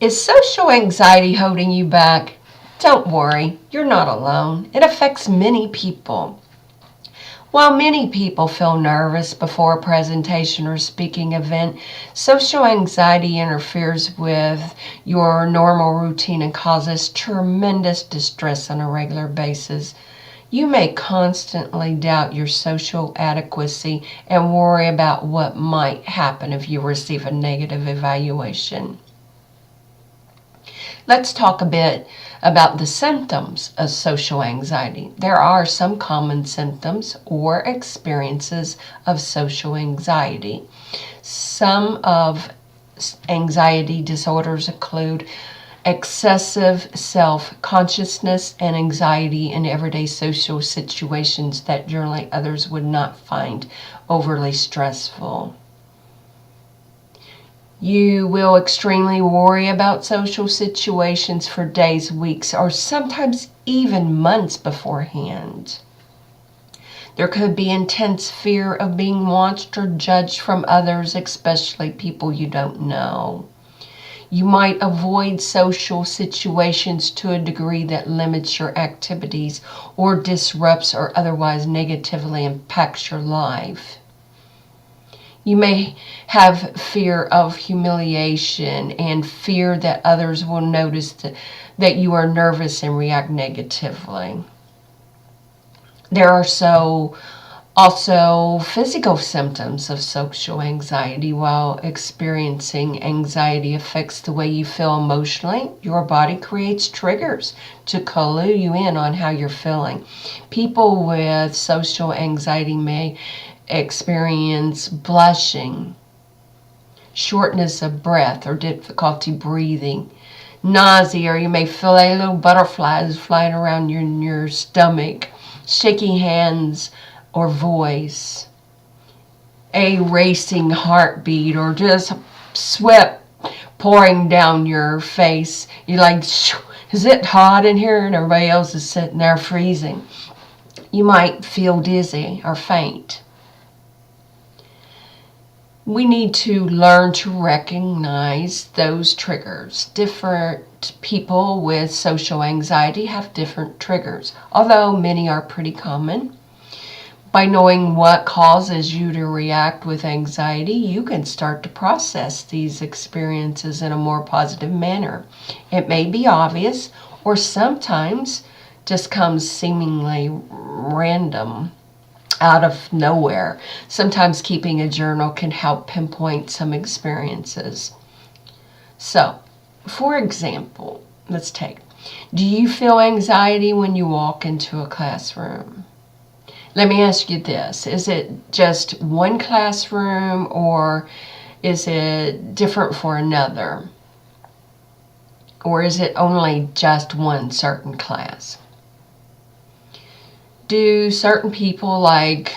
Is social anxiety holding you back? Don't worry, you're not alone. It affects many people. While many people feel nervous before a presentation or speaking event, social anxiety interferes with your normal routine and causes tremendous distress on a regular basis. You may constantly doubt your social adequacy and worry about what might happen if you receive a negative evaluation. Let's talk a bit about the symptoms of social anxiety. There are some common symptoms or experiences of social anxiety. Some of anxiety disorders include excessive self-consciousness and anxiety in everyday social situations that generally others would not find overly stressful. You will extremely worry about social situations for days, weeks, or sometimes even months beforehand. There could be intense fear of being watched or judged from others, especially people you don't know. You might avoid social situations to a degree that limits your activities or disrupts or otherwise negatively impacts your life. You may have fear of humiliation and fear that others will notice that you are nervous and react negatively. There are also physical symptoms of social anxiety. While experiencing anxiety affects the way you feel emotionally, your body creates triggers to clue you in on how you're feeling. People with social anxiety may experience blushing, shortness of breath or difficulty breathing, nausea, or you may feel a little butterflies flying around your stomach, shaky hands or voice, a racing heartbeat, or just sweat pouring down your face. You're like, is it hot in here? And everybody else is sitting there freezing. You might feel dizzy or faint. We need to learn to recognize those triggers. Different people with social anxiety have different triggers, although many are pretty common. By knowing what causes you to react with anxiety, you can start to process these experiences in a more positive manner. It may be obvious, or sometimes just comes seemingly random, out of nowhere. Sometimes keeping a journal can help pinpoint some experiences. So, for example, do you feel anxiety when you walk into a classroom? Let me ask you this. Is it just one classroom or is it different for another? Or is it only just one certain class? Do certain people, like,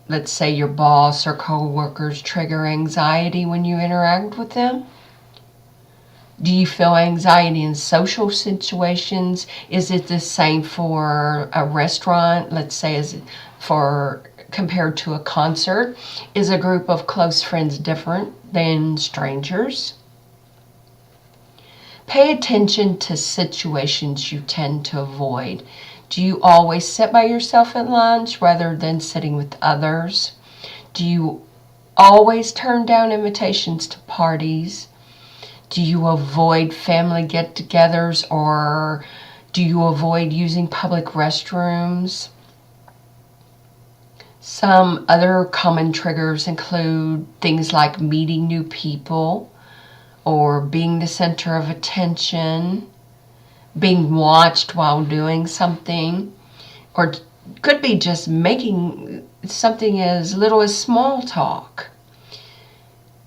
let's say your boss or co-workers, trigger anxiety when you interact with them? Do you feel anxiety in social situations? Is it the same for a restaurant? Let's say, is it compared to a concert? Is a group of close friends different than strangers? Pay attention to situations you tend to avoid. Do you always sit by yourself at lunch rather than sitting with others? Do you always turn down invitations to parties? Do you avoid family get-togethers, or do you avoid using public restrooms? Some other common triggers include things like meeting new people or being the center of attention, being watched while doing something, or could be just making something as little as small talk.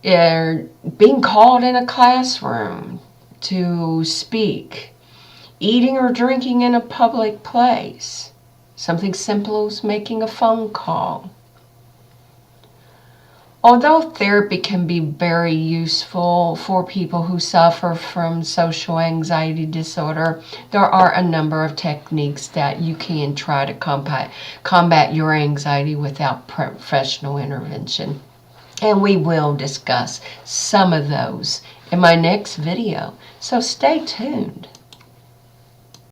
Or being called in a classroom to speak, eating or drinking in a public place, something simple as making a phone call. Although therapy can be very useful for people who suffer from social anxiety disorder, there are a number of techniques that you can try to combat your anxiety without professional intervention. And we will discuss some of those in my next video. So stay tuned.